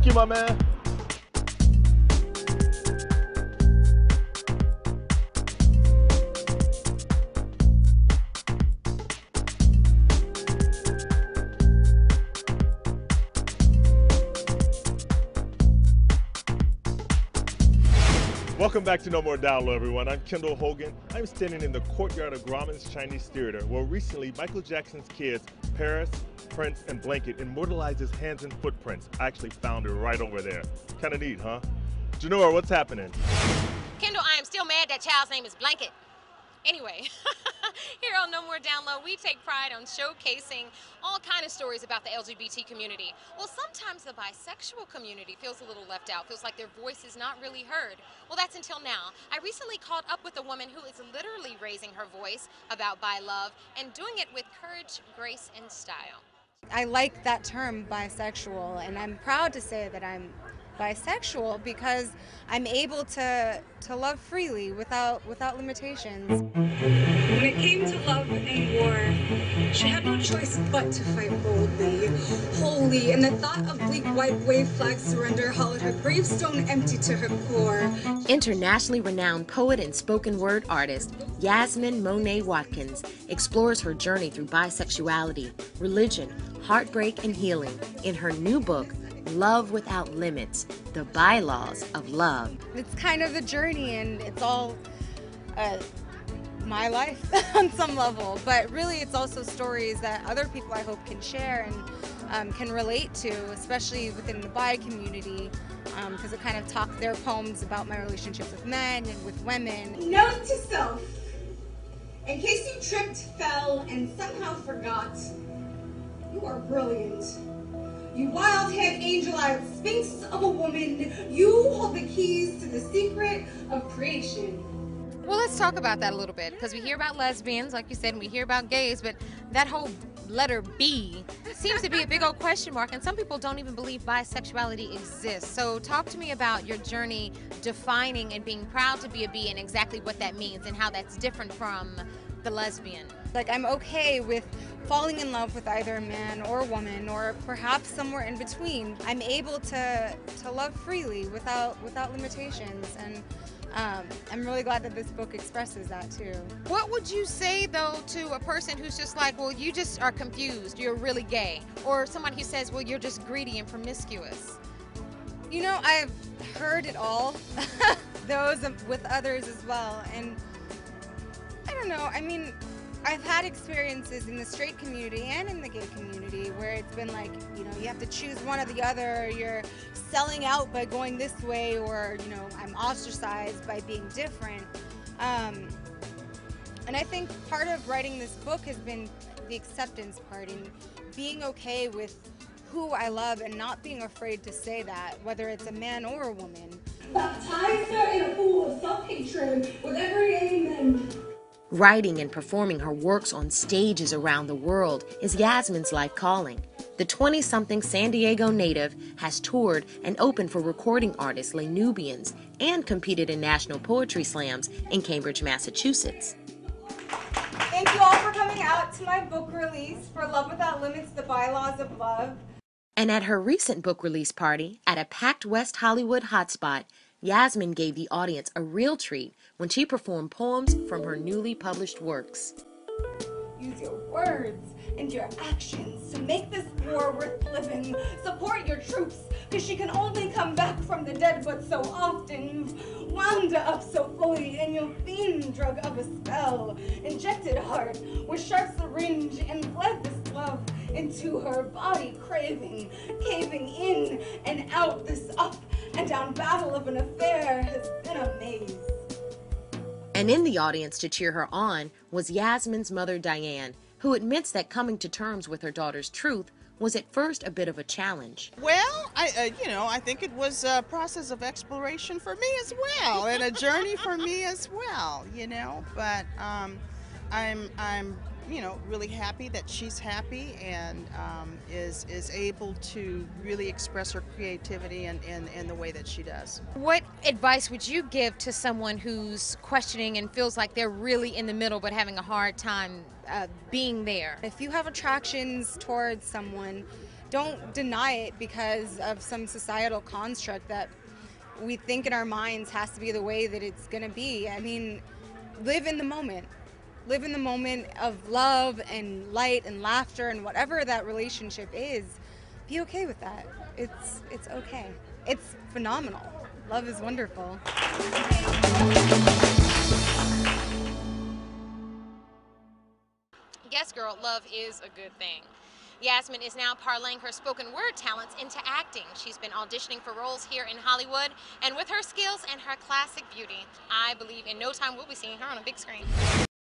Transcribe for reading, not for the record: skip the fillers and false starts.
Thank you, my man. Welcome back to No More Down Low, everyone. I'm Kendall Hogan. I'm standing in the courtyard of Grauman's Chinese Theater, where recently Michael Jackson's kids, Paris, Prince, and Blanket, immortalized his hands and footprints. I actually found it right over there. Kind of neat, huh? Janora, what's happening? Kendall, I am still mad that child's name is Blanket. Anyway, here on No More Down Low, we take pride on showcasing all kind of stories about the LGBT community. Well, sometimes the bisexual community feels a little left out, feels like their voice is not really heard. Well, that's until now. I recently caught up with a woman who is literally raising her voice about bi love and doing it with courage, grace, and style. I like that term, bisexual, and I'm proud to say that I'm bisexual because I'm able to love freely without limitations. When it came to love and war, she had no choice but to fight boldly, wholly, and the thought of bleak white wave flag surrender hollowed her gravestone empty to her core. Internationally renowned poet and spoken word artist Yazmin Monet Watkins explores her journey through bisexuality, religion, heartbreak, and healing in her new book, Love Without Limits, The Bylaws of Love. It's kind of a journey, and it's all my life on some level, but really it's also stories that other people I hope can share and can relate to, especially within the bi community, because it kind of talks their poems about my relationships with men and with women. Note to self, in case you tripped, fell, and somehow forgot, you are brilliant. You wild-haired, angel-eyed sphinx of a woman, you hold the keys to the secret of creation. Well, let's talk about that a little bit, because we hear about lesbians, like you said, and we hear about gays, but that whole letter B seems to be a big old question mark, and some people don't even believe bisexuality exists. So talk to me about your journey defining and being proud to be a B and exactly what that means and how that's different from the lesbian. Like, I'm okay with falling in love with either a man or a woman, or perhaps somewhere in between. I'm able to love freely without limitations, and I'm really glad that this book expresses that too. What would you say though to a person who's just like, well, you just are confused, you're really gay, or someone who says, well, you're just greedy and promiscuous? You know, I've heard it all, those with others as well, and I don't know, I mean, I've had experiences in the straight community and in the gay community where it's been like, you know, you have to choose one or the other, you're selling out by going this way, or, you know, I'm ostracized by being different. And I think part of writing this book has been the acceptance part and being okay with who I love and not being afraid to say that, whether it's a man or a woman. Baptize her in a pool of self-hatred with every amen. Writing and performing her works on stages around the world is Yazmin's life calling. The 20-something San Diego native has toured and opened for recording artist Les Nubians and competed in national poetry slams in Cambridge, Massachusetts. Thank you all for coming out to my book release for Love Without Limits, The Bylaws of Love. And at her recent book release party at a packed West Hollywood hotspot, Yazmin gave the audience a real treat when she performed poems from her newly published works. Use your words and your actions to make this war worth living. Support your troops, because she can only come back from the dead but so often. You've wound her up so fully in your fiend drug of a spell. Injected heart with sharp syringe and bled this love into her body, craving, caving in and out. This up and down battle of an affair has been a maze. And in the audience to cheer her on was Yazmin's mother, Diane, who admits that coming to terms with her daughter's truth was at first a bit of a challenge. Well, I think it was a process of exploration for me as well, and a journey for me as well, but I'm really happy that she's happy and is able to really express her creativity in the way that she does. What advice would you give to someone who's questioning and feels like they're really in the middle but having a hard time being there? If you have attractions towards someone, Don't deny it because of some societal construct that we think in our minds has to be the way that it's going to be. I mean, live in the moment. Live in the moment of love and light and laughter and whatever that relationship is. Be okay with that. It's okay. It's phenomenal. Love is wonderful. Yes, girl, love is a good thing. Yazmin is now parlaying her spoken word talents into acting. She's been auditioning for roles here in Hollywood, and with her skills and her classic beauty, I believe in no time we'll be seeing her on a big screen.